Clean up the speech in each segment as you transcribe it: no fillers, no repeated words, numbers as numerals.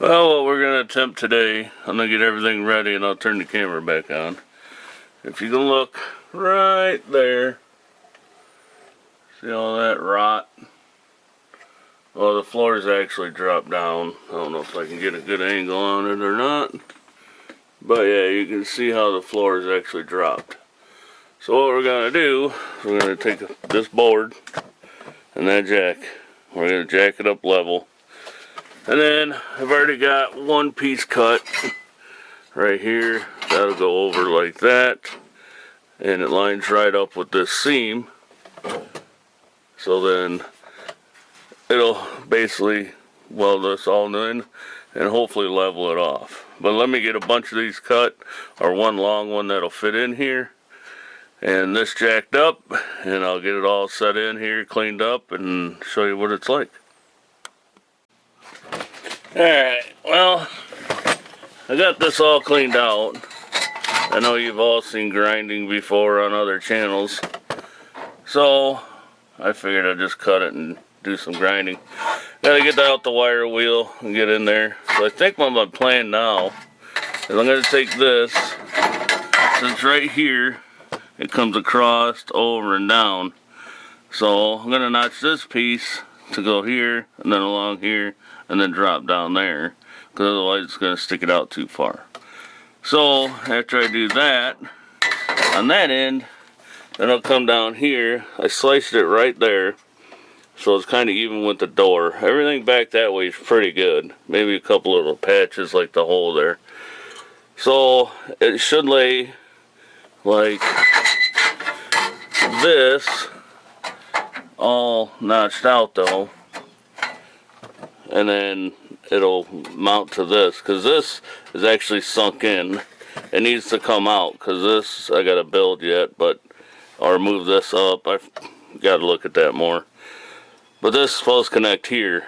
Well, what we're going to attempt today, I'm going to get everything ready and I'll turn the camera back on. If you can look right there, see all that rot? Well, the floor's actually dropped down. I don't know if I can get a good angle on it or not. But yeah, you can see how the floor is actually dropped. So what we're going to do, we're going to take this board and that jack. We're going to jack it up level. And then I've already got one piece cut right here. That'll go over like that. And it lines right up with this seam. So then it'll basically weld this all in and hopefully level it off. But let me get a bunch of these cut, or one long one that'll fit in here. And this jacked up, and I'll get it all set in here, cleaned up, and show you what it's like. Alright, well, I got this all cleaned out. I know you've all seen grinding before on other channels. So, I figured I'd just cut it and do some grinding. Gotta get out the wire wheel and get in there. So I think what my plan now is I'm gonna take this, since right here, it comes across, over, and down. So I'm gonna notch this piece to go here, and then along here, and then drop down there, because otherwise it's going to stick it out too far. So after I do that, on that end, then I'll come down here. I sliced it right there, so it's kind of even with the door. Everything back that way is pretty good. Maybe a couple little patches like the hole there. So it should lay like this, all notched out though. And then it'll mount to this, because this is actually sunk in. It needs to come out, because this I gotta build yet, but I'll remove this up. I've got to look at that more. But this is supposed to connect here.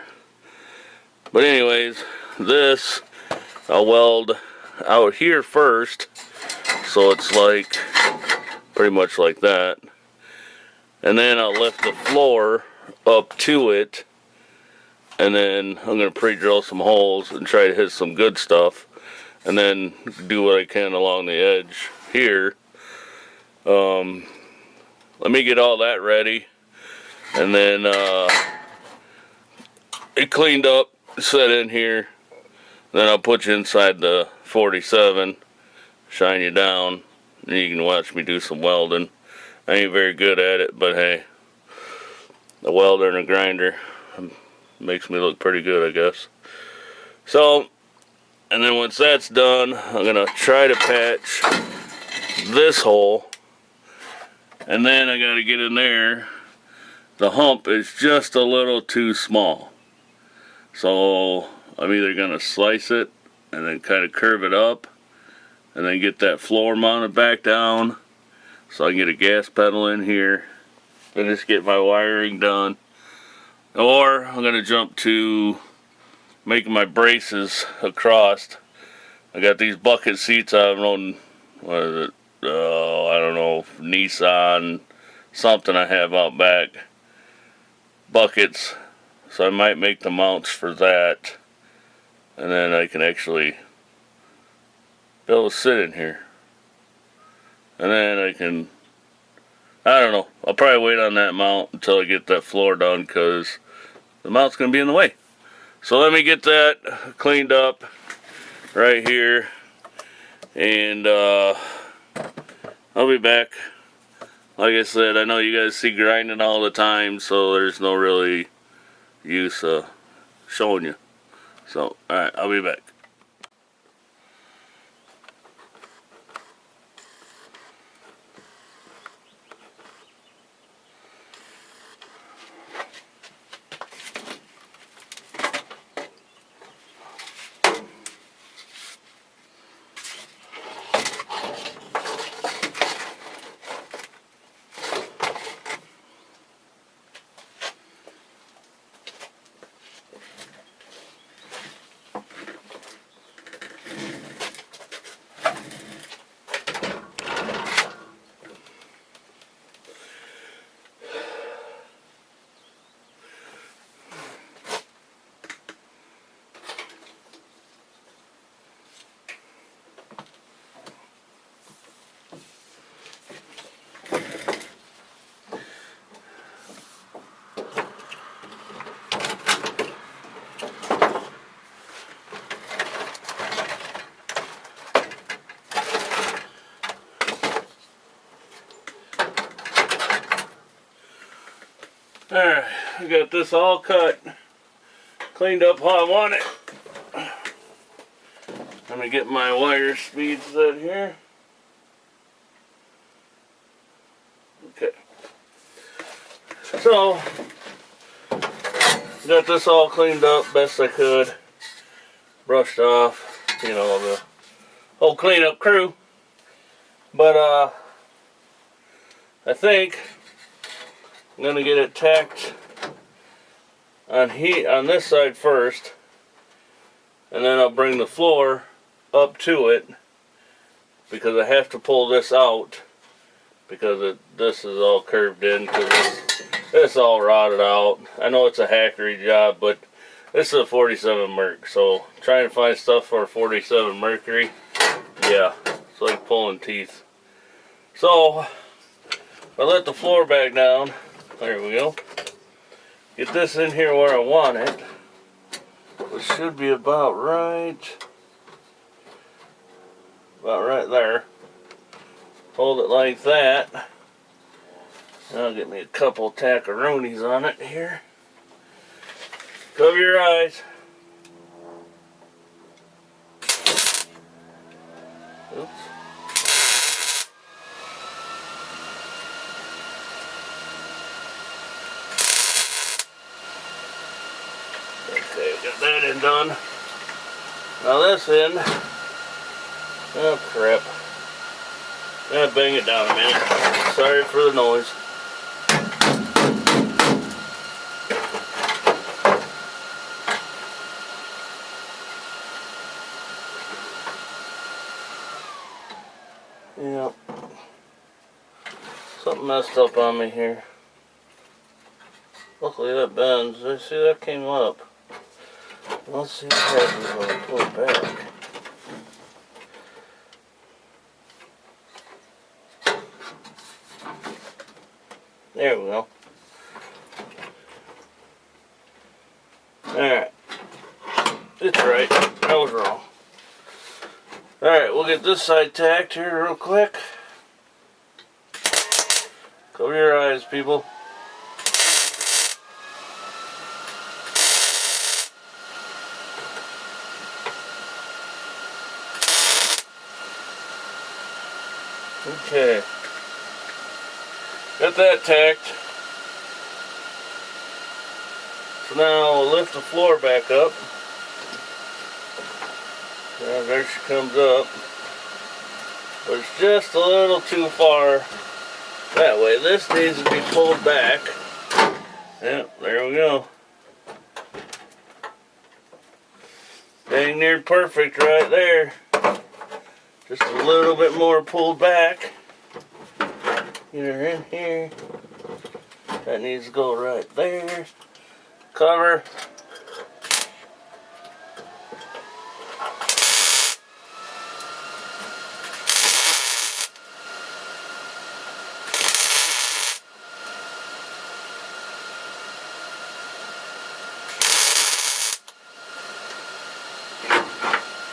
But anyways, this I'll weld out here first, so it's like pretty much like that. And then I'll lift the floor up to it. And then I'm going to pre-drill some holes and try to hit some good stuff. And then do what I can along the edge here. Let me get all that ready. And then it cleaned up, set in here. Then I'll put you inside the 47, shine you down, and you can watch me do some welding. I ain't very good at it, but hey, a welder and a grinder makes me look pretty good, I guess. So, and then once that's done, I'm gonna try to patch this hole, and then I gotta get in there. The hump is just a little too small, so I'm either gonna slice it and then kind of curve it up, and then get that floor mounted back down, so I can get a gas pedal in here, and just get my wiring done. Or I'm going to jump to making my braces across. I got these bucket seats I have on, what is it? I don't know, Nissan, something I have out back. Buckets. So I might make the mounts for that. And then I can actually be able to sit in here. And then I can, I don't know, I'll probably wait on that mount until I get that floor done, because the mount's going to be in the way. So let me get that cleaned up right here, and I'll be back. Like I said, I know you guys see grinding all the time, so there's no really use showing you. So, alright, I'll be back. I got this all cut, cleaned up how I want it. Let me get my wire speed set here. Okay. So, got this all cleaned up best I could. Brushed off, you know, the whole cleanup crew. But, I think I'm gonna get it tacked on this side first. And then I'll bring the floor up to it. Because I have to pull this out. Because this is all curved in, because it's all rotted out. I know it's a hackery job, but this is a 47 Merc, so trying to find stuff for a 47 Mercury, yeah, it's like pulling teeth. So, I let the floor back down, there we go. Get this in here where I want it, which should be about right there. Hold it like that. I'll get me a couple tackaroonies on it here. Cover your eyes. Oops. Okay, got that end done. Now this end. Oh crap. Yeah, bang it down a minute. Sorry for the noise. Yeah. Something messed up on me here. Luckily that bends. I see that came up. Let's see what happens when I pull it back. There we go. Alright. It's right. I was wrong. Alright, we'll get this side tacked here real quick. Cover your eyes, people. Okay. Got that tacked. So now we'll lift the floor back up. Yeah, there she comes up. But it's just a little too far that way. This needs to be pulled back. Yep, there we go. Dang near perfect right there. Just a little bit more pulled back. Get her in here. That needs to go right there. Cover.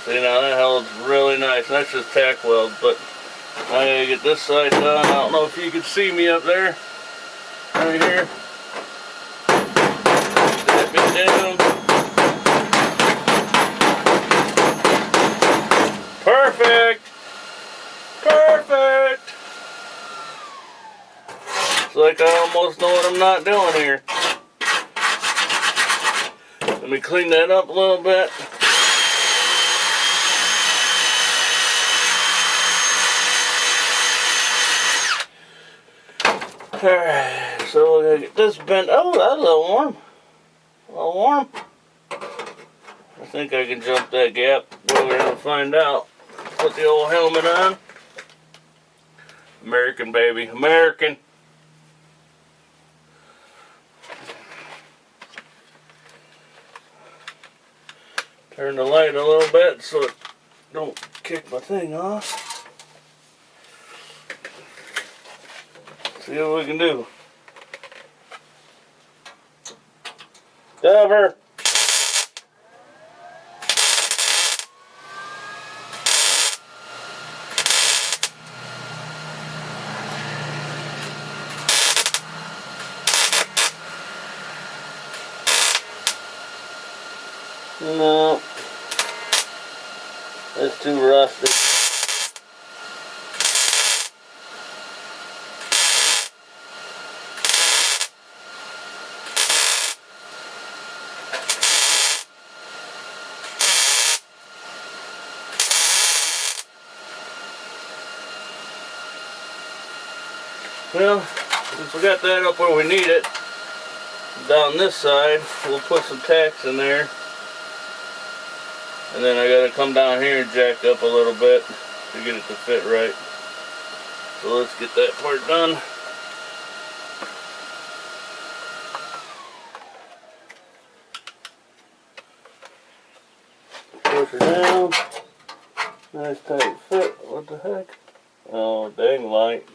See, now that held really nice. That's just tack weld, but I gotta get this side done. I don't know if you can see me up there. Right here. Step it down. Perfect! Perfect! It's like I almost know what I'm not doing here. Let me clean that up a little bit. Alright, so we're gonna get this bent. Oh, that's a little warm. A little warm. I think I can jump that gap, but we're gonna find out. Put the old helmet on. American, baby. American. Turn the light a little bit so it don't kick my thing off. See what we can do. Cover. No, it's too rusty. Well, since we got that up where we need it, down this side, we'll put some tacks in there. And then I gotta come down here and jack up a little bit to get it to fit right. So let's get that part done. Push her down. Nice tight fit. What the heck? Oh, dang light.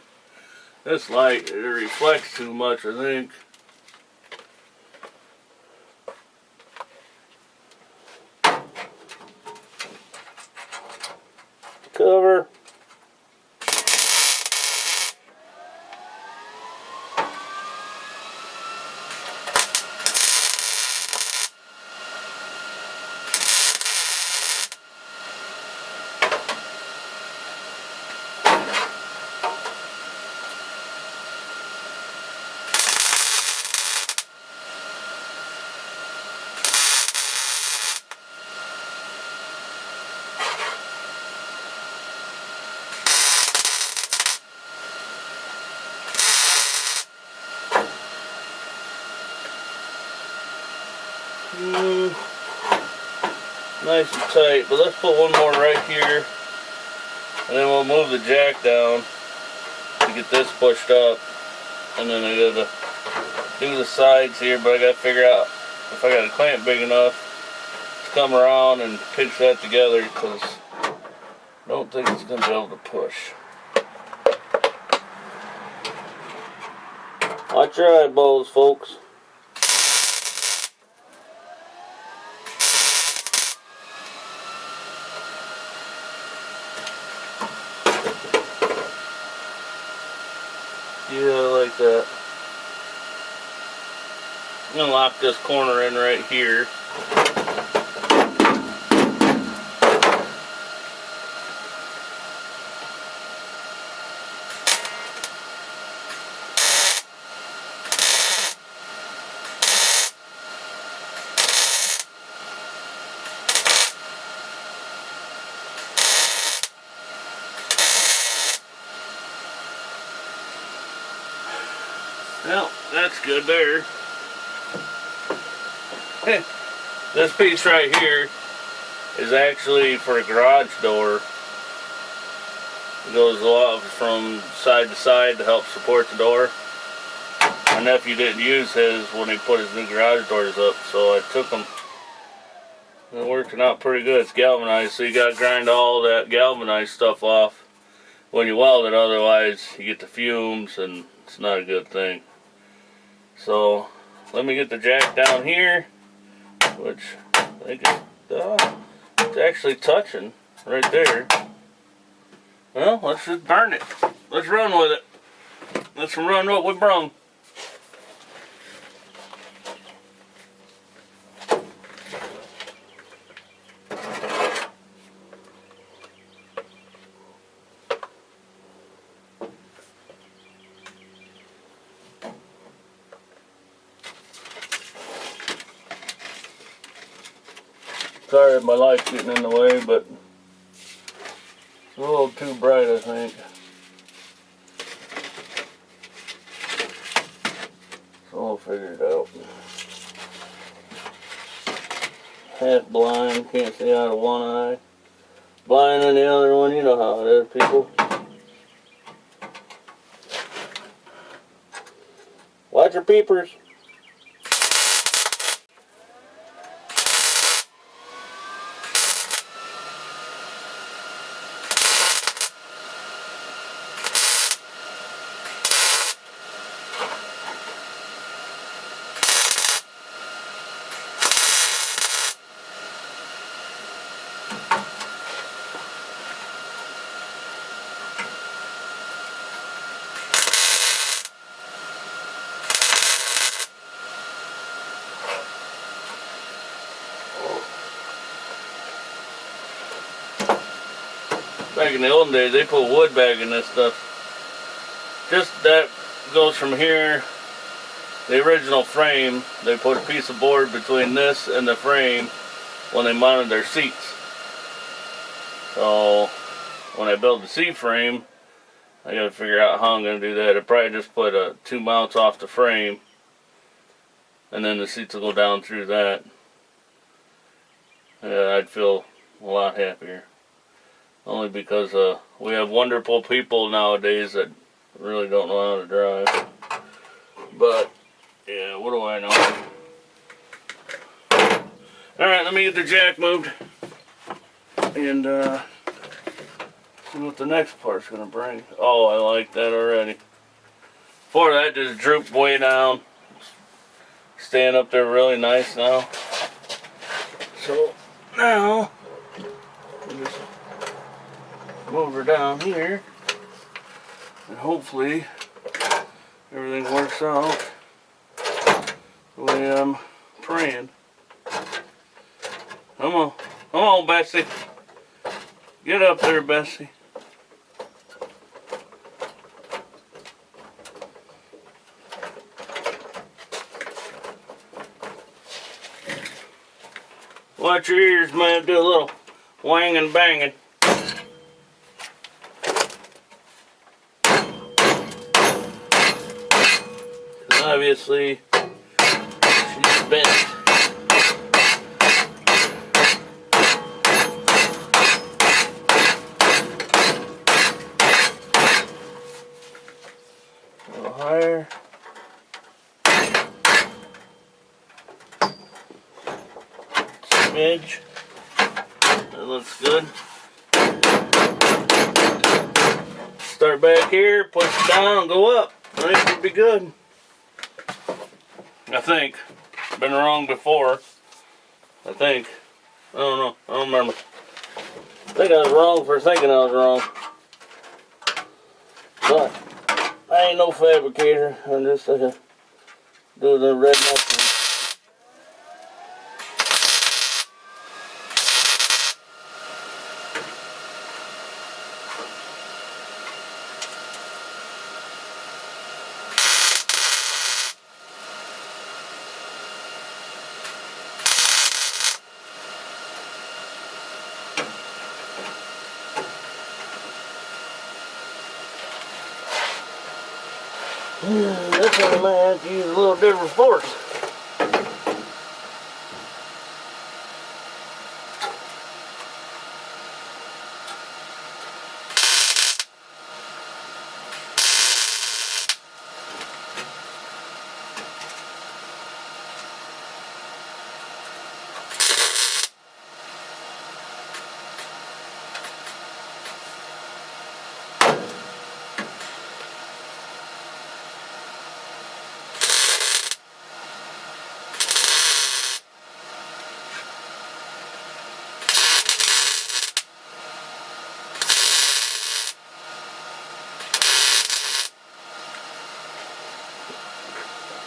This light, it reflects too much, I think. Cover. Nice and tight, but let's put one more right here, and then we'll move the jack down to get this pushed up, and then I gotta do the sides here, but I gotta figure out if I got a clamp big enough to come around and pinch that together, because I don't think it's gonna be able to push. Watch your eyeballs, folks. Yeah, I like that. I'm gonna lock this corner in right here. Well, that's good there. This piece right here is actually for a garage door. It goes a lot from side to side to help support the door. My nephew didn't use his when he put his new garage doors up, so I took them. It worked out pretty good. It's galvanized, so you gotta grind all that galvanized stuff off when you weld it, otherwise you get the fumes and it's not a good thing. So let me get the jack down here, which I think it's actually touching right there. Well, let's just burn it. Let's run with it. Let's run what we brung. Sorry if my light's getting in the way, but it's a little too bright, I think. So we'll figure it out. Half blind, can't see out of one eye. Blind in the other one, you know how it is, people. Watch your peepers. back in the olden days, they put wood back in this stuff. Just that goes from here, the original frame, they put a piece of board between this and the frame when they mounted their seats. So when I build the seat frame, I gotta figure out how I'm gonna do that. I probably just put 2 mounts off the frame, and then the seats will go down through that. I'd feel a lot happier. Only because we have wonderful people nowadays that really don't know how to drive. But yeah, what do I know? Alright, let me get the jack moved. And see what the next part's gonna bring. Oh, I like that already. Before that just drooped way down. Staying up there really nice now. So now we'll just move her down here. And hopefully everything works out the way I'm praying. Come on. Come on, Bessie. Get up there, Bessie. Watch your ears, man. Do a little wanging banging. Because obviously she's bent. A little higher. Smidge. That looks good. Start back here, push it down, go up. I think it'll be good. I think. Been wrong before. I think. I don't know. I don't remember. I think I was wrong for thinking I was wrong. But I ain't no fabricator. I'm just do the red knuckle. This one I might have to use a little different force.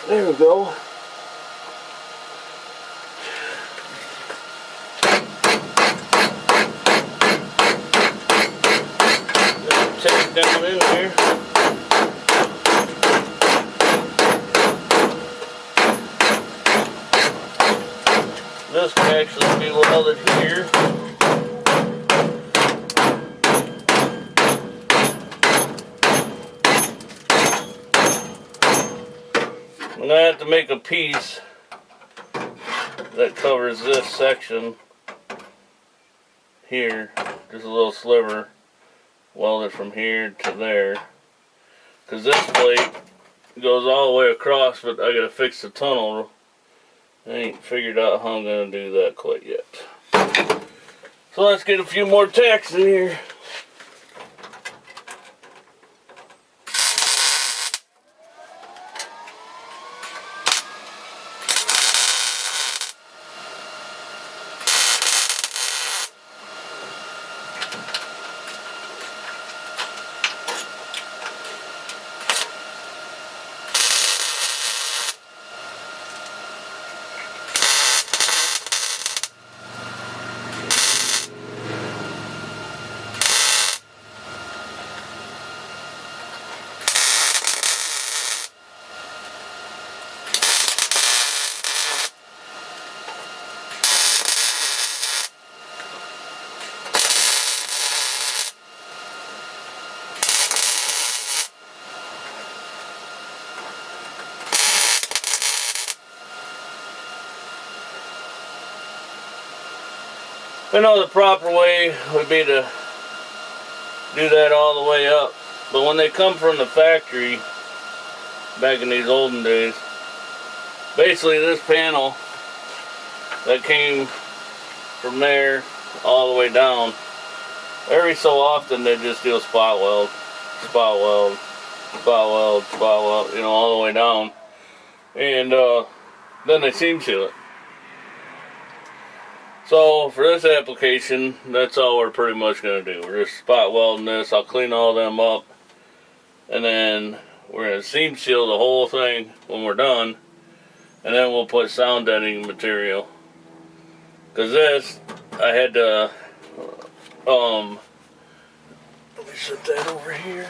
There we go. Tape down in there. This can actually be welded here. And I have to make a piece that covers this section here, just a little sliver, weld it from here to there, because this plate goes all the way across, but I gotta fix the tunnel. I ain't figured out how I'm gonna do that quite yet. So let's get a few more tacks in here. I know the proper way would be to do that all the way up, but when they come from the factory, back in these olden days, basically this panel that came from there all the way down, every so often they just do a spot weld, spot weld, spot weld, spot weld, you know, all the way down, and then they seam seal it. So for this application, that's all we're pretty much going to do. We're just spot welding this. I'll clean all them up, and then we're going to seam seal the whole thing when we're done, and then we'll put sound deadening material. Because this, I had to, let me set that over here.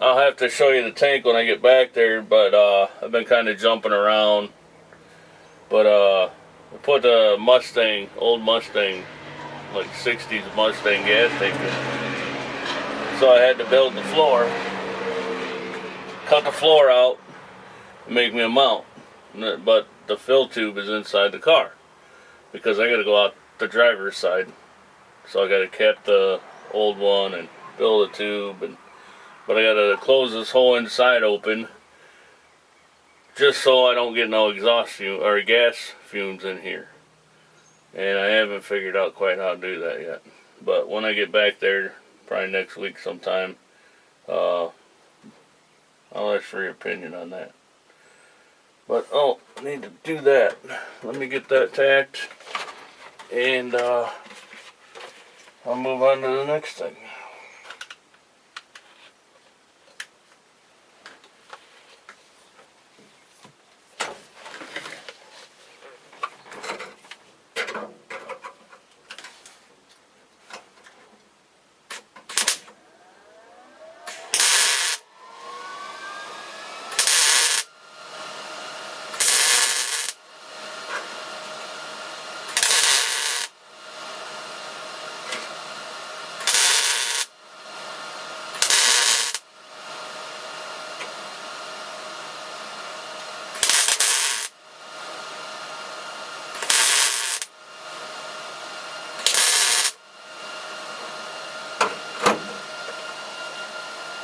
I'll have to show you the tank when I get back there, but I've been kind of jumping around. But I put the Mustang, old Mustang, like 60s Mustang gas tank in. So I had to build the floor, cut the floor out, and make me a mount. But the fill tube is inside the car, because I got to go out the driver's side. So I got to cap the old one and build a tube, but I got to close this whole inside open, just so I don't get no exhaust fume or gas fumes in here. And I haven't figured out quite how to do that yet. But when I get back there, probably next week sometime, I'll ask for your opinion on that. But I need to do that. Let me get that tacked, and I'll move on to the next thing.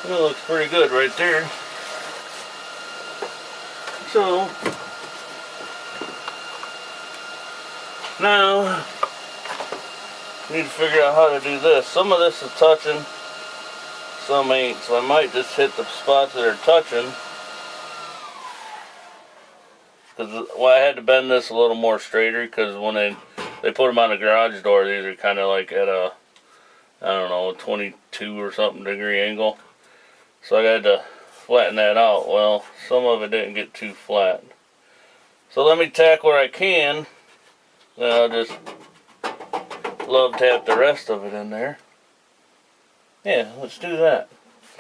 It looks pretty good right there. So now I need to figure out how to do this. Some of this is touching, some ain't, so I might just hit the spots that are touching. Because I had to bend this a little more straighter, because when they put them on the garage door, these are kind of like at a, I don't know, 22 or something degree angle. So I had to flatten that out. Well, some of it didn't get too flat. So let me tack where I can. Then I'll just love tap the rest of it in there. Yeah, let's do that.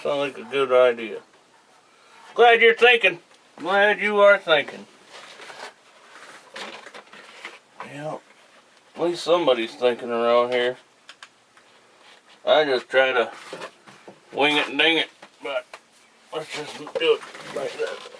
Sounds like a good idea. Glad you're thinking. Glad you are thinking. Yeah, at least somebody's thinking around here. I just try to wing it and ding it, but let's just do it like that.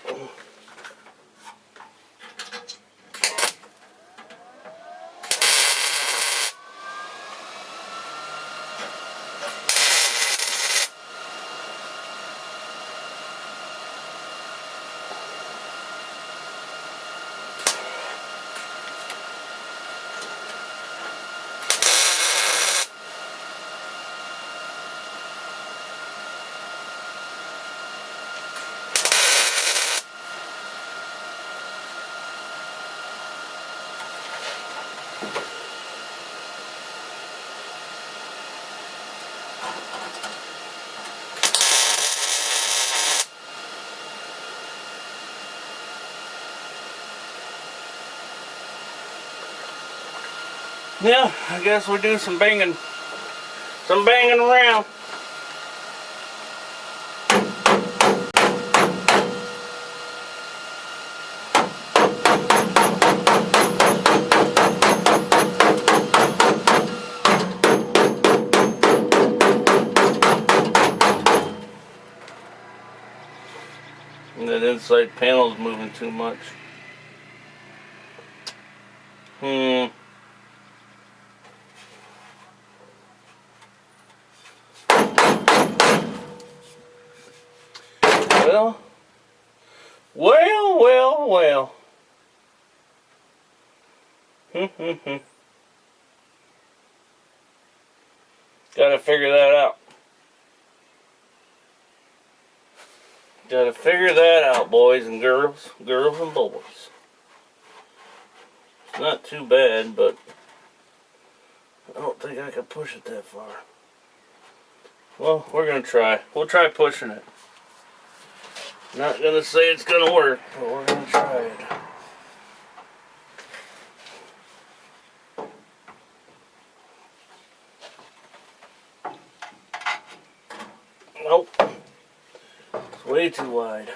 Yeah, I guess we do some banging around. And that inside panel's moving too much. Gotta figure that out. Gotta figure that out, boys and girls. Girls and boys. It's not too bad, but I don't think I can push it that far. Well, we're gonna try. We'll try pushing it. Not gonna say it's gonna work, but we're gonna try it. Nope. It's way too wide.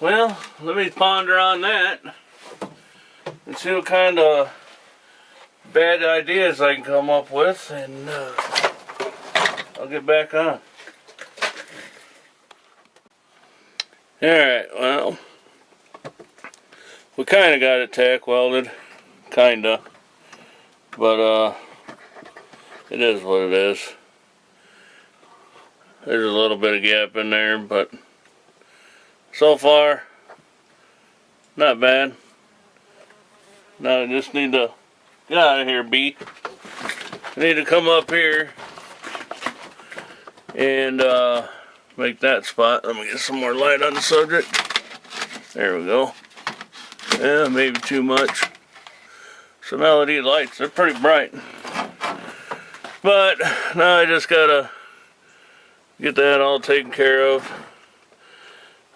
Well, let me ponder on that and see what kind of bad ideas I can come up with, and I'll get back on. Alright, well, we kind of got it tack welded. Kinda. But, it is what it is. There's a little bit of gap in there, but so far, not bad. Now I just need to get out of here, B. I need to come up here and make that spot. Let me get some more light on the subject. There we go. Yeah, maybe too much. So now these lights, they're pretty bright. But now I just gotta get that all taken care of.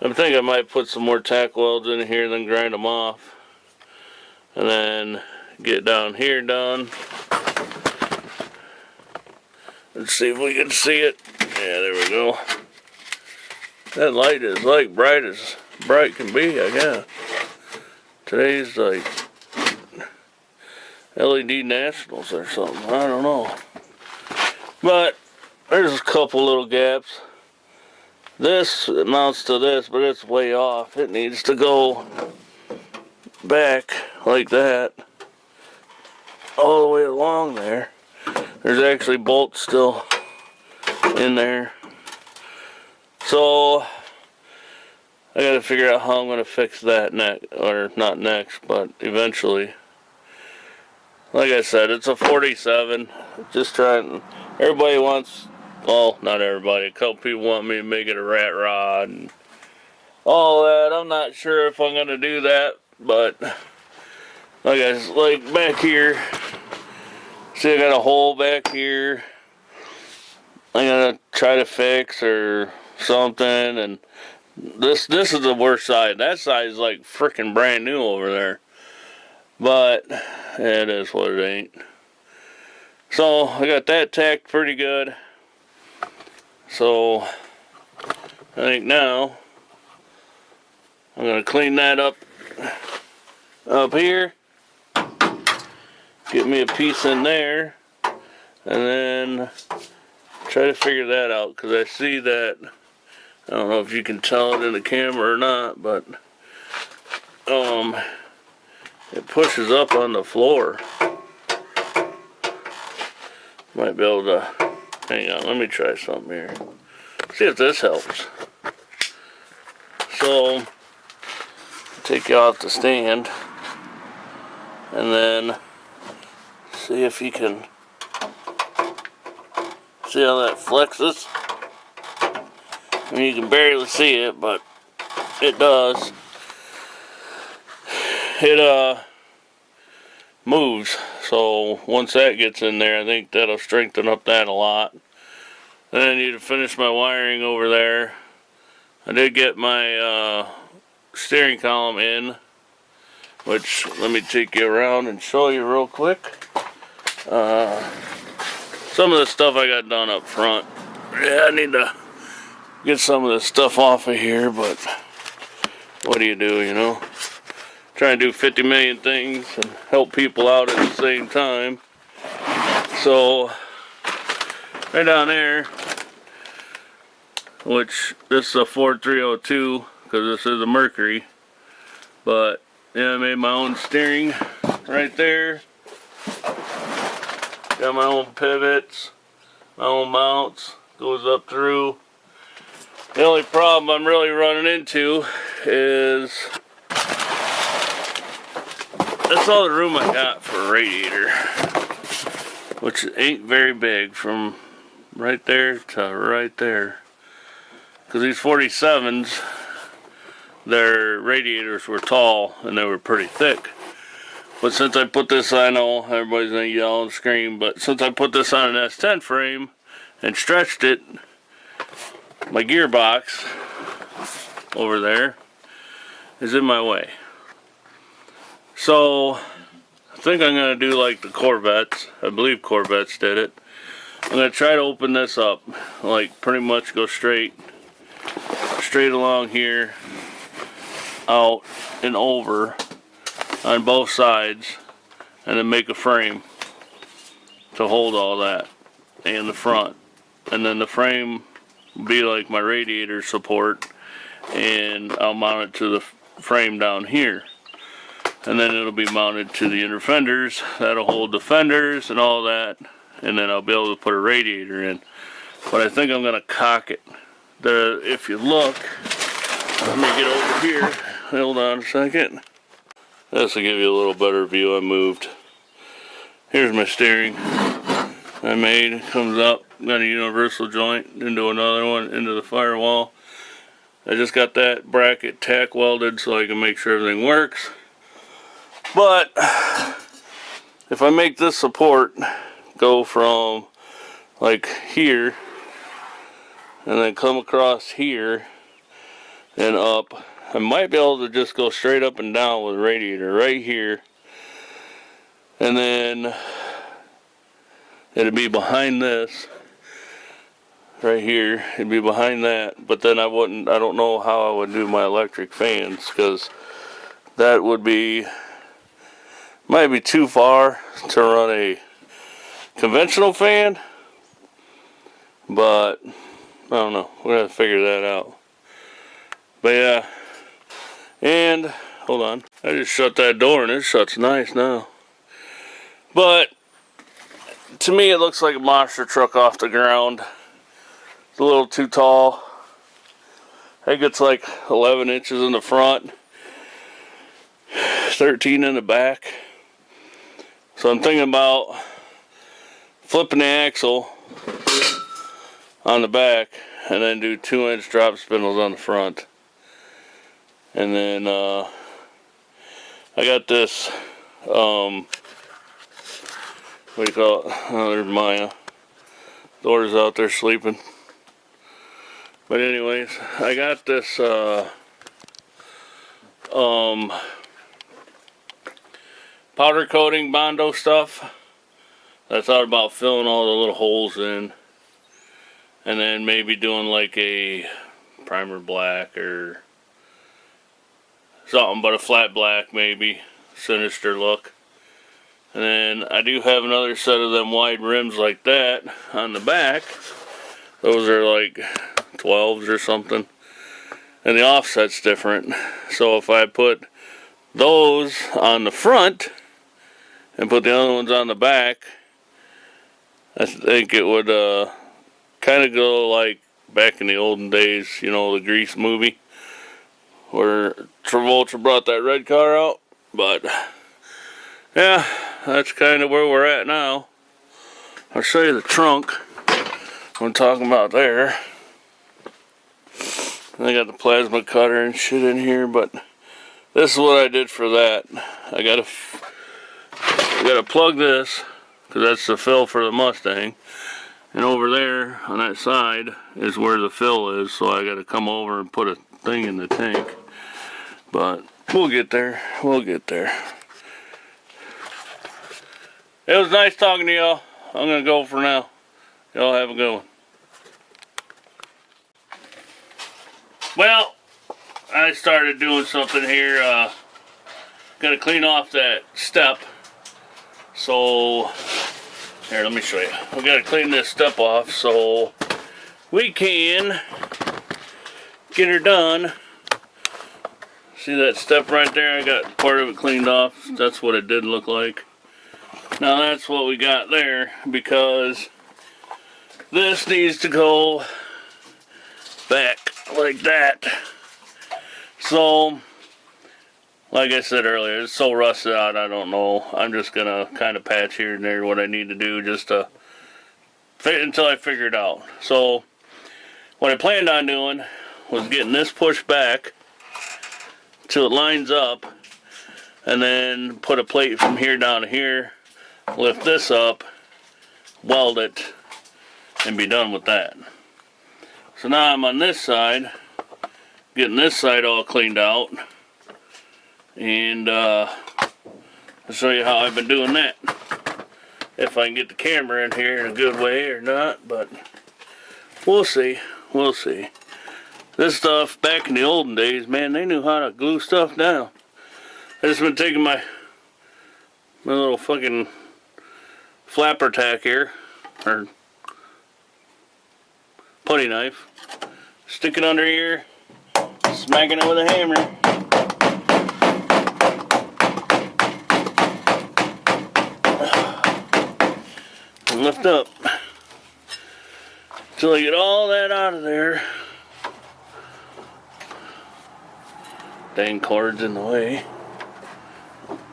I think I might put some more tack welds in here and then grind them off. And then get down here done. Let's see if we can see it. Yeah, there we go. That light is like bright as bright can be, I guess. Today's like LED Nationals or something. I don't know. But there's a couple little gaps. This amounts to this, but it's way off. It needs to go back like that all the way along there. There's actually bolts still in there. So I gotta figure out how I'm gonna fix that next, or not next, but eventually. Like I said, it's a 47. Just trying. Everybody wants, well, not everybody, a couple people want me to make it a rat rod and all that. I'm not sure if I'm gonna do that, but like back here, see I got a hole back here I'm gonna try to fix or something, and this is the worst side. That side is like freaking brand new over there, but it is what it ain't. So I got that tacked pretty good. So I think now I'm gonna clean that up here, get me a piece in there, and then try to figure that out, because I see that, I don't know if you can tell it in the camera or not, but it pushes up on the floor. Might be able to, hang on, let me try something here. See if this helps. So, take you off the stand, and then see if you can see how that flexes. I mean, you can barely see it, but it does. It moves. So once that gets in there, I think that'll strengthen up that a lot. Then I need to finish my wiring over there. I did get my steering column in, which, let me take you around and show you real quick. Some of the stuff I got done up front. Yeah, I need to get some of this stuff off of here, but what do, you know? Trying to do 50 million things and help people out at the same time. So, right down there, which this is a Ford 302, because this is a Mercury, but yeah, I made my own steering right there. Got my own pivots, my own mounts, goes up through. The only problem I'm really running into is that's all the room I got for a radiator, which ain't very big from right there to right there. Because these 47s, their radiators were tall and they were pretty thick. But since I put this, I know everybody's gonna yell and scream, but since I put this on an S10 frame and stretched it, my gearbox over there is in my way. So I think I'm gonna do like the Corvettes. I believe Corvettes did it. I'm gonna try to open this up, like pretty much go straight along here, out and over on both sides, and then make a frame to hold all that and the front. And then the frame will be like my radiator support, and I'll mount it to the frame down here. And then it'll be mounted to the inner fenders. That'll hold the fenders and all that. And then I'll be able to put a radiator in. But I think I'm gonna cock it. If you look, let me get over here. Hold on a second. This will give you a little better view. I moved. Here's my steering I made. It comes up, got a universal joint into another one, into the firewall. I just got that bracket tack welded so I can make sure everything works. But if I make this support go from like here and then come across here and up, I might be able to just go straight up and down with the radiator right here, and then it'd be behind this right here. It'd be behind that, but then I don't know how I would do my electric fans, because that would be, might be too far to run a conventional fan, but I don't know. We're gonna figure that out. But yeah, and hold on, I just shut that door and it shuts nice now. But to me, it looks like a monster truck off the ground. It's a little too tall. I think it's like 11 inches in the front, 13 in the back. So I'm thinking about flipping the axle on the back and then do 2-inch drop spindles on the front. And then I got this, what do you call it? Oh, there's Maya. Daughter's out there sleeping. But anyways, I got this powder coating Bondo stuff. I thought about filling all the little holes in, and then maybe doing like a primer black or something, but a flat black maybe, sinister look. And then I do have another set of them wide rims like that on the back. Those are like 12s or something, and the offset's different. So if I put those on the front and put the other ones on the back, I think it would kind of go like back in the olden days, you know, the Grease movie where Travolta brought that red car out. But yeah, that's kind of where we're at now. I'll show you the trunk I'm talking about there. I got the plasma cutter and shit in here, but this is what I did for that. I gotta plug this, because that's the fill for the Mustang, and over there on that side is where the fill is, so I gotta come over and put a thing in the tank. But we'll get there. We'll get there. It was nice talking to y'all. I'm gonna go for now. Y'all have a good one. Well, I started doing something here. Gotta clean off that step. So, here, let me show you. We gotta clean this step off so we can get her done. See that step right there? I got part of it cleaned off. That's what it did look like. Now that's what we got there, because this needs to go back like that. So, like I said earlier, it's so rusted out, I don't know. I'm just gonna kind of patch here and there what I need to do just to fit until I figure it out. So, what I planned on doing was getting this pushed back till it lines up, and then put a plate from here down to here, lift this up, weld it, and be done with that. So now I'm on this side, getting this side all cleaned out, and I'll show you how I've been doing that. If I can get the camera in here in a good way or not, but we'll see. We'll see. This stuff, back in the olden days, man, they knew how to glue stuff down. I just been taking my little fucking flapper tack here, or putty knife, stick it under here, smacking it with a hammer. And lift up till I get all that out of there. Dang cord's in the way.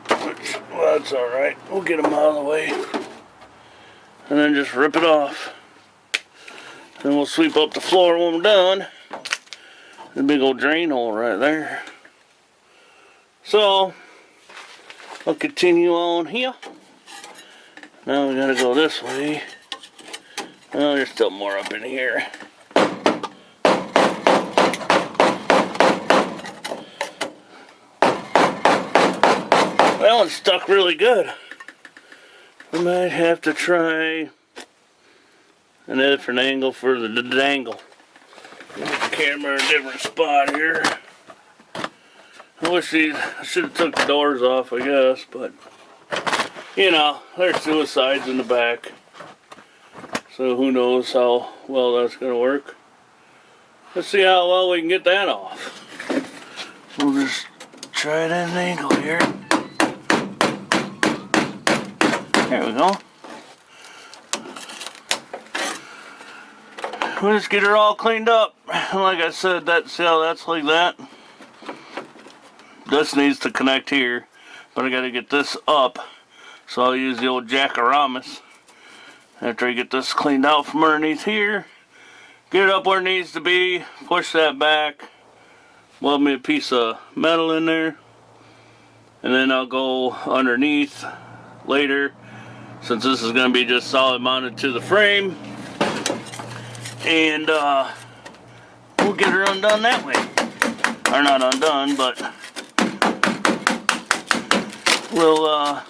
Which, well, that's alright. We'll get them out of the way. And then just rip it off. Then we'll sweep up the floor when we're done. There's a big old drain hole right there. So, I'll continue on here. Now we gotta go this way. Oh, there's still more up in here. That one stuck really good. I might have to try a different angle for the dangle. Put the camera in a different spot here. I wish I should have took the doors off, I guess, but you know, there's suicides in the back. So who knows how well that's going to work. Let's see how well we can get that off. We'll just try it at an angle here. There we go. We'll just get her all cleaned up. Like I said, see how that's like that? This needs to connect here, but I got to get this up. So I'll use the old jackaramas after I get this cleaned out from underneath here. Get it up where it needs to be, push that back, weld me a piece of metal in there, and then I'll go underneath later, since this is going to be just solid mounted to the frame, and we'll get her undone that way. Or not undone, but we'll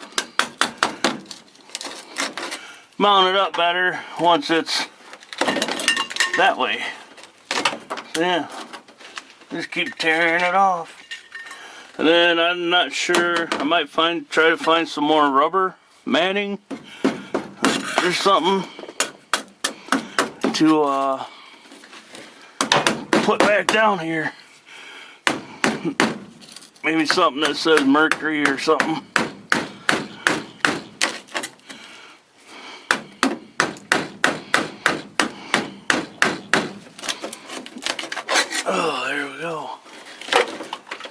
mount it up better once it's that way. So yeah, just keep tearing it off. And then I'm not sure, I might try to find some more rubber matting or something to put back down here. Maybe something that says mercury or something. Oh, there we go.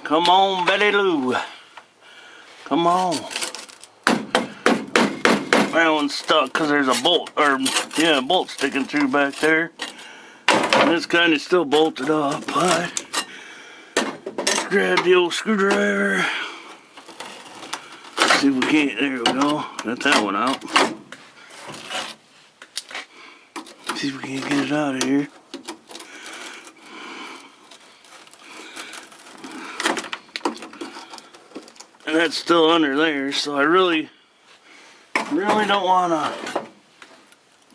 Come on, Betty Lou. Come on. That one's stuck because there's a bolt, or yeah, a bolt sticking through back there. And it's kind of still bolted up, but let's grab the old screwdriver. See if we can't, there we go. Got that one out. See if we can't get it out of here. And that's still under there, so I really don't want to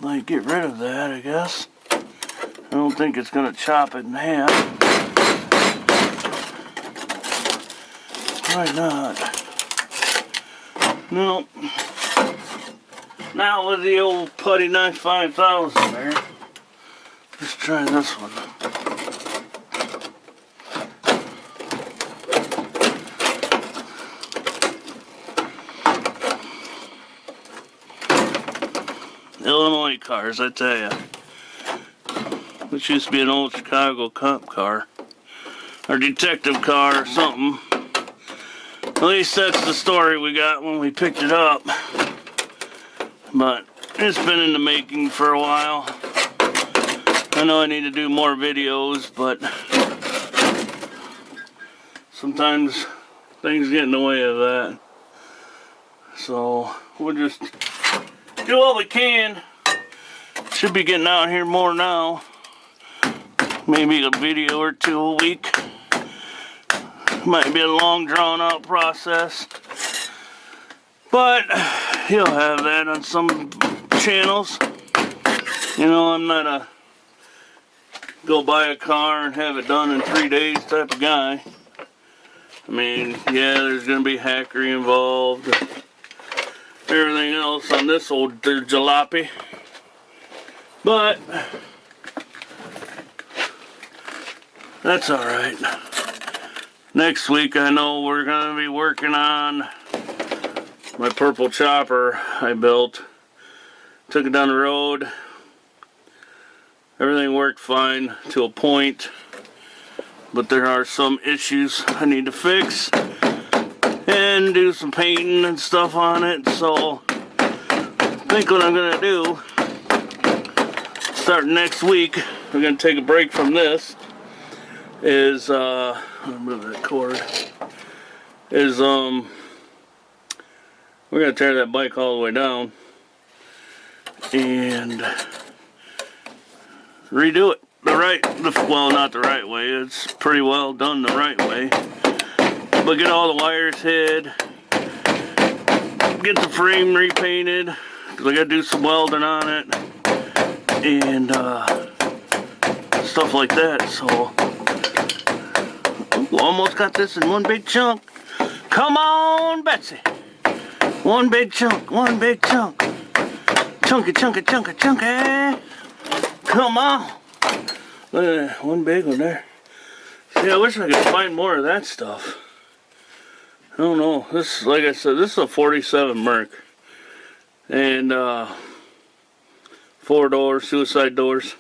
like get rid of that, I guess. I don't think it's going to chop it in half. Probably not. Nope. Not with the old putty knife 5000 there. Let's try this one. Illinois cars, I tell ya. This used to be an old Chicago cop car. Or detective car or something. At least that's the story we got when we picked it up. But it's been in the making for a while. I know I need to do more videos, but sometimes things get in the way of that. So we'll just do what we can. Should be getting out here more now. Maybe a video or two a week. Might be a long drawn out process. But you'll have that on some channels. You know, I'm not a go buy a car and have it done in 3 days type of guy. I mean, yeah, there's going to be hackery involved. Everything else on this old jalopy. But that's alright. Next week I know we're going to be working on my purple chopper I built. Took it down the road. Everything worked fine to a point, but there are some issues I need to fix and do some painting and stuff on it. So I think what I'm gonna do, starting next week, we're gonna take a break from this, is I'll move that cord, is we're gonna tear that bike all the way down and redo it well, not the right way, it's pretty well done the right way, but get all the wires hid, get the frame repainted, because I gotta do some welding on it, and stuff like that. So ooh, almost got this in one big chunk. Come on, Betsy. One big chunk, one big chunk. Chunky, chunky, chunky, chunky. Come on. Look at that, one big one there. See, I wish I could find more of that stuff. I don't know. This, like I said, this is a 47 Merc. And 4 doors, suicide doors.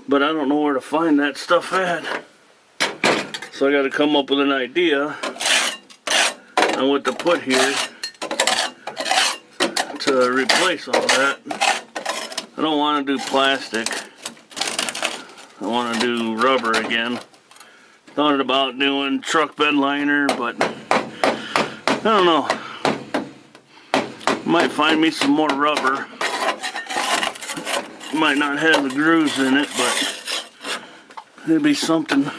But I don't know where to find that stuff at. So I got to come up with an idea on what to put here to replace all that. I don't want to do plastic. I want to do rubber again. Thought about doing truck bed liner, but I don't know. Might find me some more rubber. Might not have the grooves in it, but it'd be something.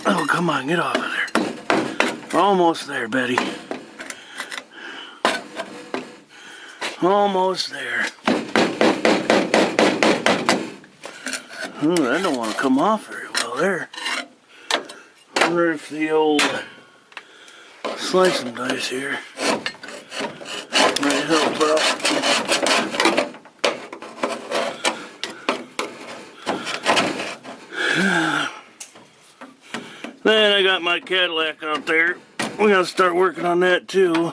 Oh, come on, get off of there. We're almost there, Betty. Almost there. Ooh, that don't want to come off very well there. I wonder if the old slicing dice here might help out. Then I got my Cadillac out there. We gotta start working on that too.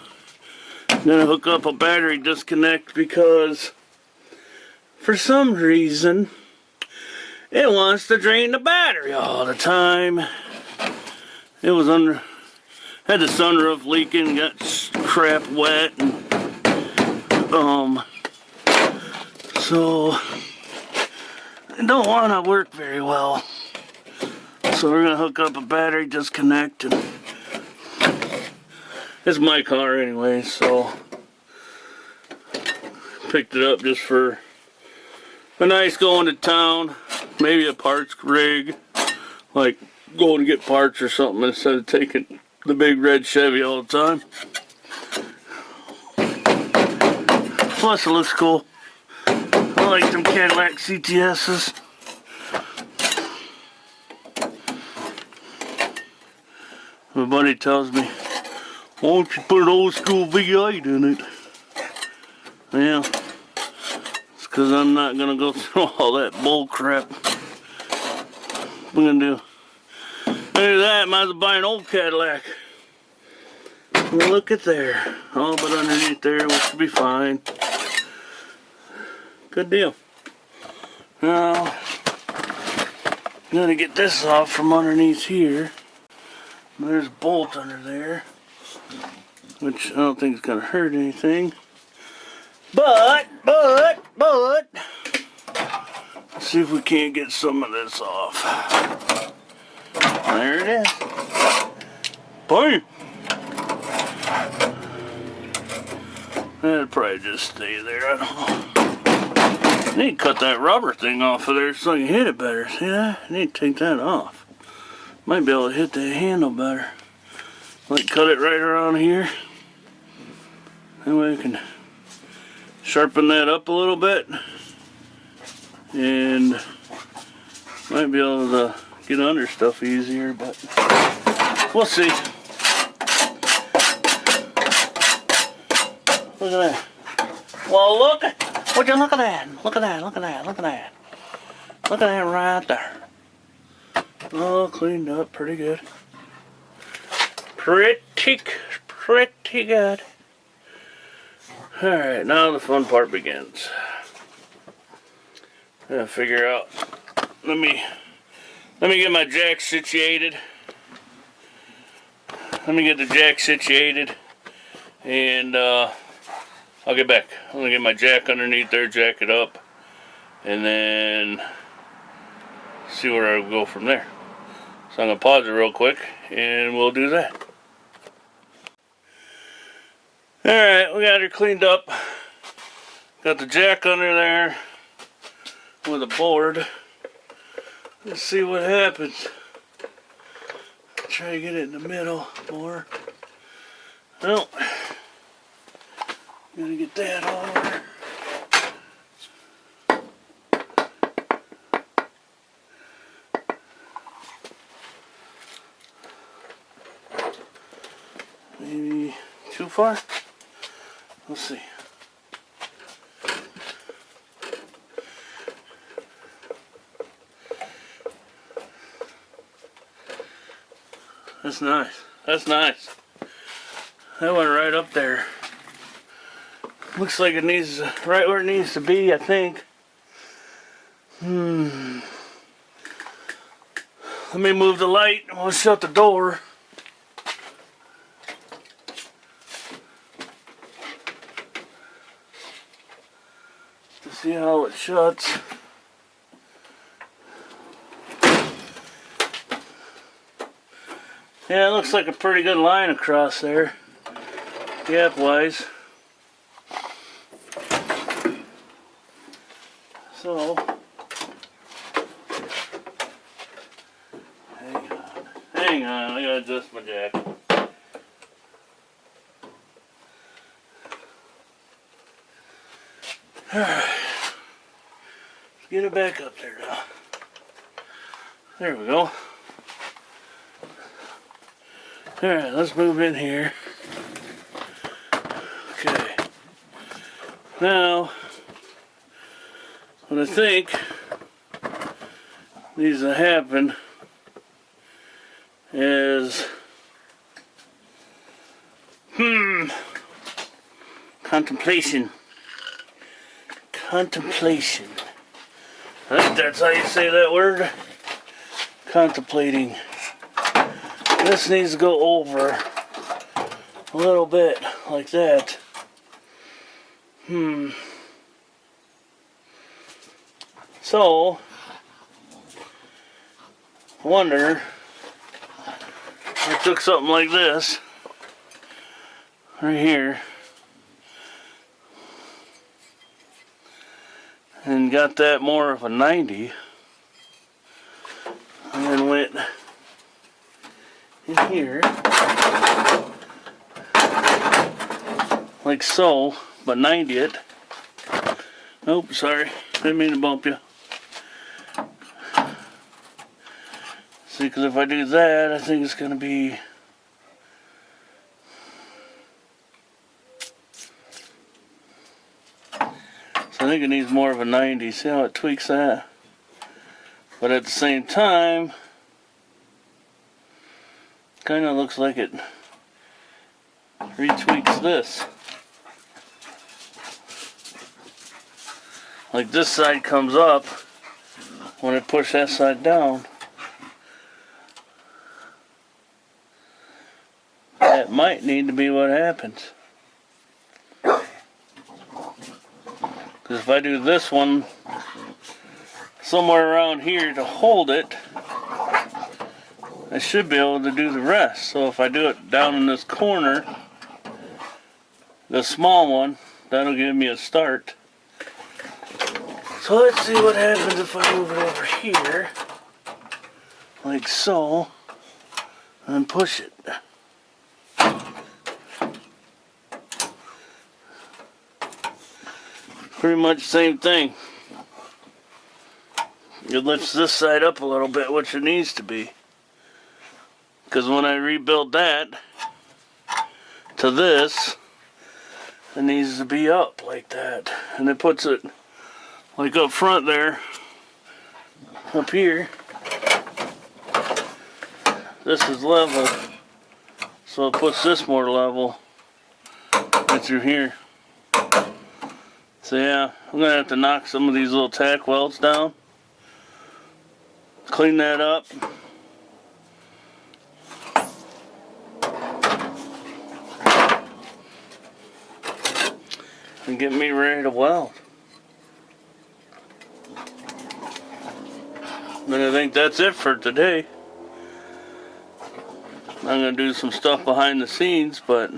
Gonna hook up a battery disconnect because for some reason it wants to drain the battery all the time. It was under, had the sunroof leaking, got crap wet, and so it don't want to work very well. So we're gonna hook up a battery disconnect, and it's my car anyway, so picked it up just for a nice going to town, maybe a parts rig, like going to get parts or something instead of taking the big red Chevy all the time. Plus it looks cool. I like them Cadillac CTS's. My buddy tells me, why don't you put an old school V8 in it? Yeah, it's because I'm not going to go through all that bull crap. What am I going to do? After that, I might as well buy an old Cadillac. Look at there. All but underneath there, which should be fine. Good deal. Now, I'm gonna get this off from underneath here. There's a bolt under there, which I don't think is gonna hurt anything. But, let's see if we can't get some of this off. There it is. Boom! That'll probably just stay there, I don't know. I need to cut that rubber thing off of there so I can hit it better. See that? I need to take that off. Might be able to hit the handle better. Like cut it right around here. That way I can sharpen that up a little bit. And might be able to get under stuff easier, but we'll see. Look at that. Well, look. Would you look at that? Look at that, look at that, look at that. Look at that right there. All cleaned up pretty good. Pretty good. Alright, now the fun part begins. I'm gonna figure out, let me get my jack situated. Let me get the jack situated and I'll get back. I'm gonna get my jack underneath there, jack it up, and then see where I'll go from there. So I'm gonna pause it real quick and we'll do that. Alright, we got her cleaned up. Got the jack under there with a board. Let's see what happens. Try to get it in the middle more. Well, gotta get that over. Maybe too far? Let's see. That's nice. That's nice. That went right up there. Looks like it needs right where it needs to be, I think. Let me move the light and we'll shut the door. To see how it shuts. Yeah, it looks like a pretty good line across there, gap wise. So, hang on, I gotta adjust my jack. Alright, let's get it back up there now. There we go. Alright, let's move in here. Okay. Now, what I think needs to happen is contemplation. Contemplation. I think that's how you say that word. Contemplating. This needs to go over a little bit like that. So, I wonder if I took something like this right here and got that more of a 90 and then went in here like so, but 90 it. Oh, sorry, didn't mean to bump you. See, because if I do that, I think it's going to be so I think it needs more of a 90. See how it tweaks that? But at the same time, kind of looks like it retweaks this. Like this side comes up when I push that side down. That might need to be what happens. Because if I do this one somewhere around here to hold it, I should be able to do the rest. So if I do it down in this corner, the small one, that'll give me a start. So let's see what happens if I move it over here, like so, and push it. Pretty much same thing. It lifts this side up a little bit, which it needs to be. Because when I rebuild that to this, it needs to be up like that. And it puts it like up front there, up here. This is level, so it puts this more level right through here. So yeah, I'm gonna have to knock some of these little tack welds down, clean that up, and get me ready to weld. And I think that's it for today. I'm gonna do some stuff behind the scenes, but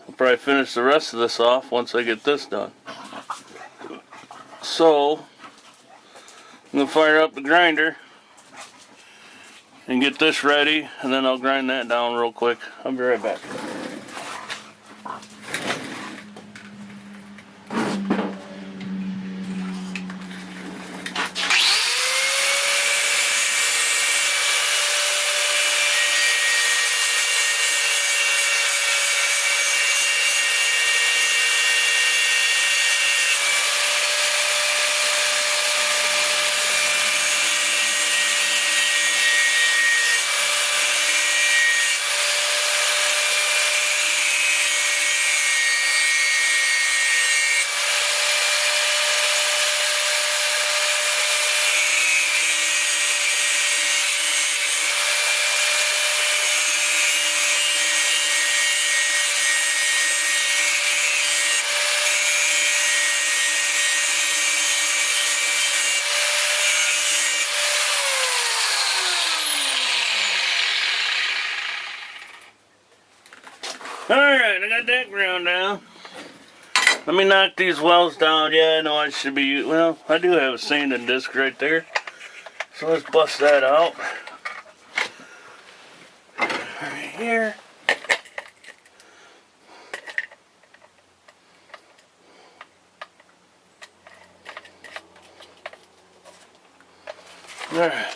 I'll probably finish the rest of this off once I get this done. So, I'm gonna fire up the grinder and get this ready, and then I'll grind that down real quick. I'll be right back. Alright, I got that ground down. Let me knock these welds down. Yeah, I know I should be, well, I do have a sanding disc right there. So let's bust that out. Right here. Alright.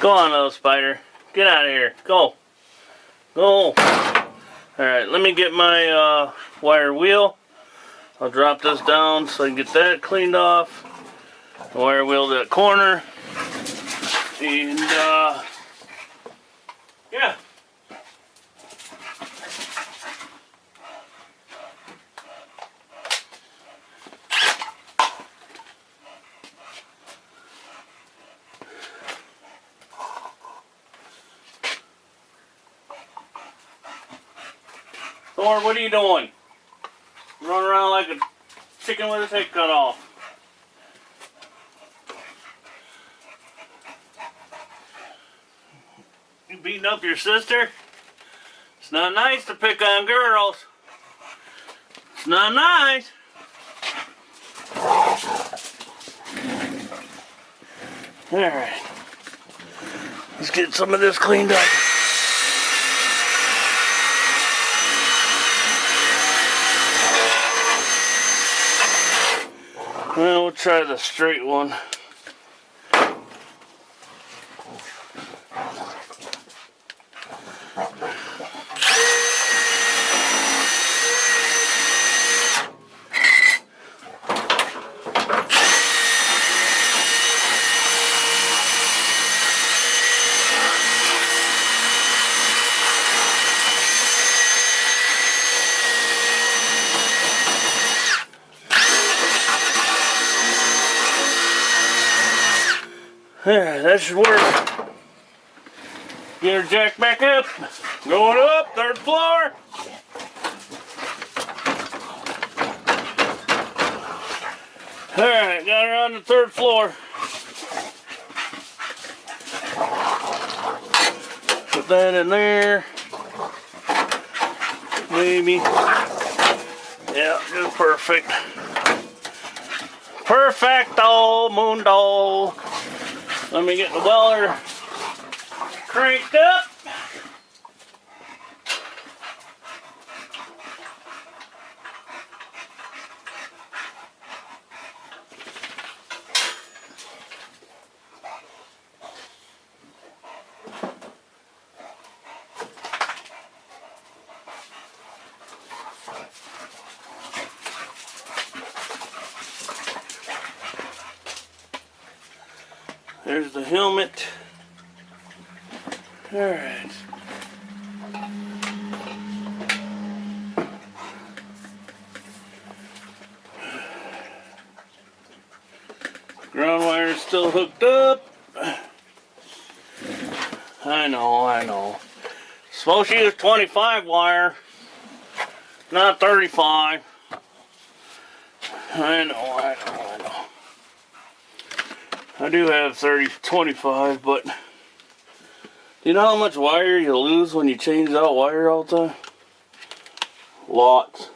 Go on, little spider. Get out of here. Go. Go. Alright, let me get my wire wheel. I'll drop this down so I can get that cleaned off. Wire wheel that corner. And, yeah. Thor, what are you doing? Running around like a chicken with his head cut off. You beating up your sister? It's not nice to pick on girls. It's not nice. Alright. Let's get some of this cleaned up. Well, we'll try the straight one. There, that should work. Get her jack back up. Going up, third floor. Alright, got her on the third floor. Put that in there. Maybe. Yeah, just perfect. Perfecto mundo. Let me get the welder cranked up. There's the helmet. All right. Ground wire is still hooked up. I know. Supposed to use 25 wire, not 35. I know. I do have 25, but do you know how much wire you lose when you change out wire all the time? Lots.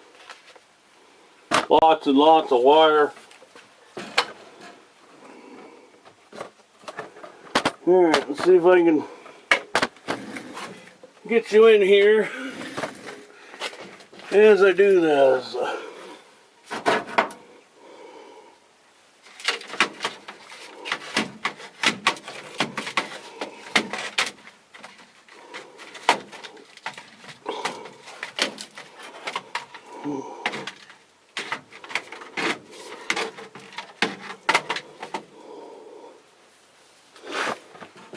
Lots and lots of wire. Alright, let's see if I can get you in here as I do this.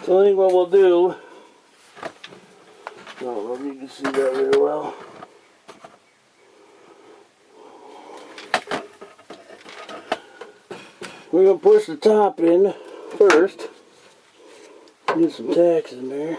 So I think what we'll do, I don't know if you can see that very well. We're going to push the top in first. Get some tacks in there.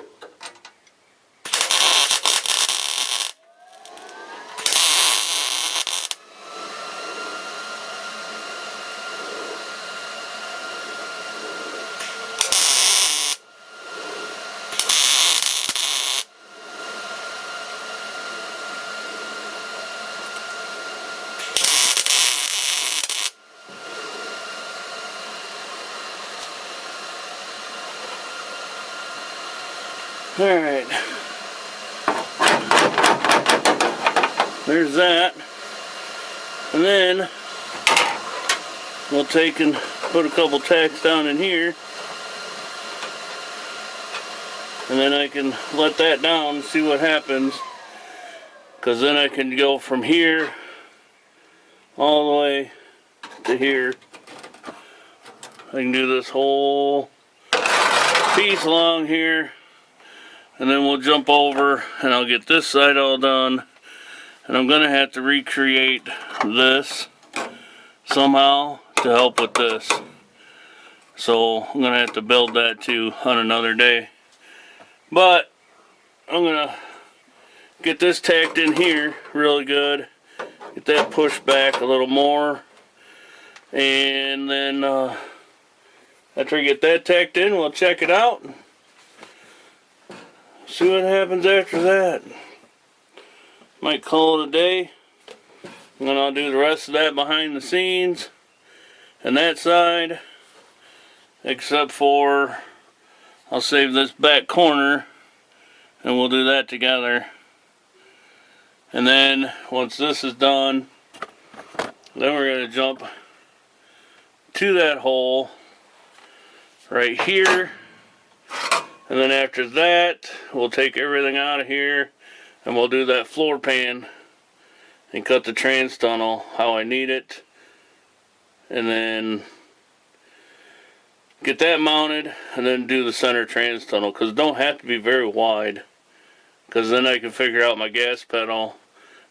Alright, there's that, and then we'll take and put a couple tacks down in here, and then I can let that down and see what happens, because then I can go from here all the way to here. I can do this whole piece along here. And then we'll jump over and I'll get this side all done. And I'm going to have to recreate this somehow to help with this. So I'm going to have to build that too on another day. But I'm going to get this tacked in here really good. Get that pushed back a little more. And then after I get that tacked in, we'll check it out. See what happens after that. Might call it a day. And then I'll do the rest of that behind the scenes and that side. except for I'll save this back corner and we'll do that together. And then once this is done, then we're going to jump to that hole right here. And then after that, we'll take everything out of here and we'll do that floor pan and cut the trans tunnel how I need it. And then get that mounted and then do the center trans tunnel, because it don't have to be very wide, because then I can figure out my gas pedal.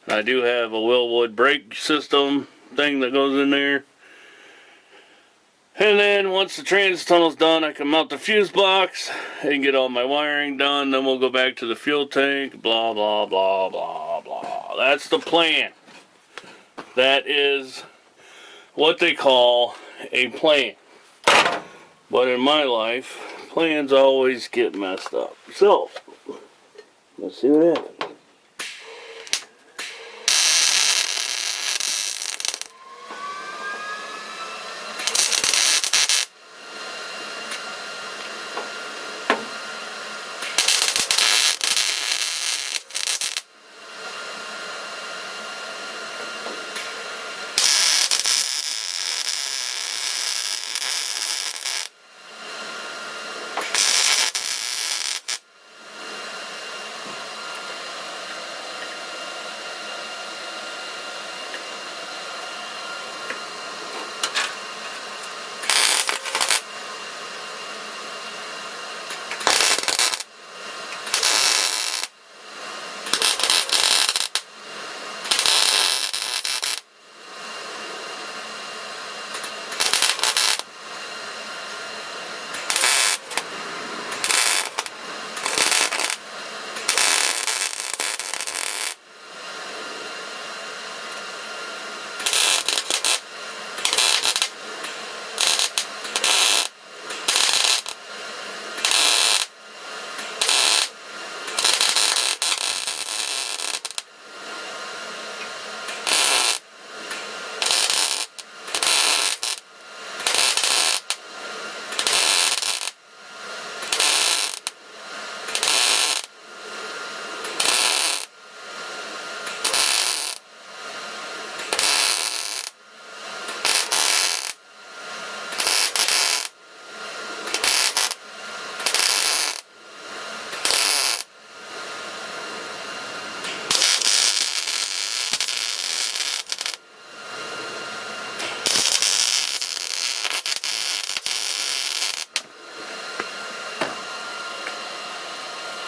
And I do have a Willwood brake system thing that goes in there. And then once the trans tunnel's done, I can mount the fuse box and get all my wiring done. Then we'll go back to the fuel tank, blah, blah, blah, blah, blah. That's the plan. That is what they call a plan. But in my life, plans always get messed up. So, let's see what happens.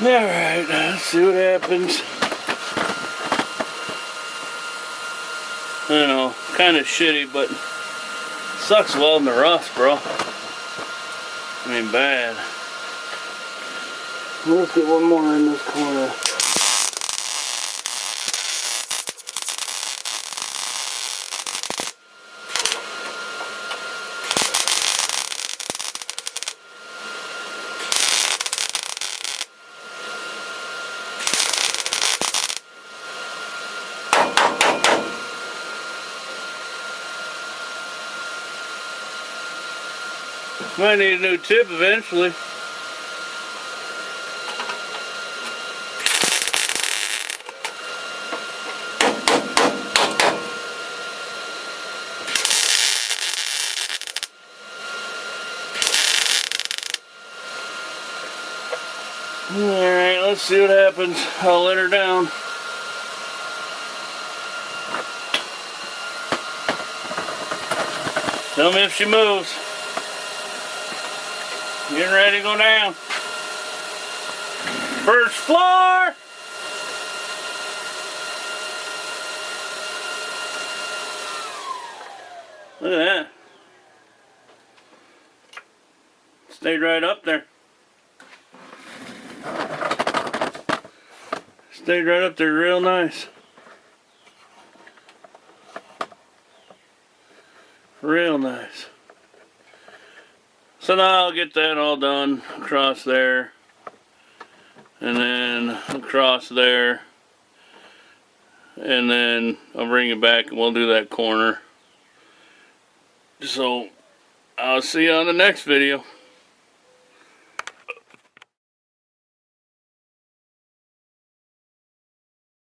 Alright, let's see what happens. You know, kind of shitty, but sucks welding the rust, bro. I mean, bad. Let's get one more in this corner. Might need a new tip eventually. Alright, let's see what happens. I'll let her down. Tell me if she moves. Getting ready to go down. First floor! Look at that. Stayed right up there. Stayed right up there real nice. Real nice. So now I'll get that all done across there, and then across there, and then I'll bring it back and we'll do that corner. So I'll see you on the next video.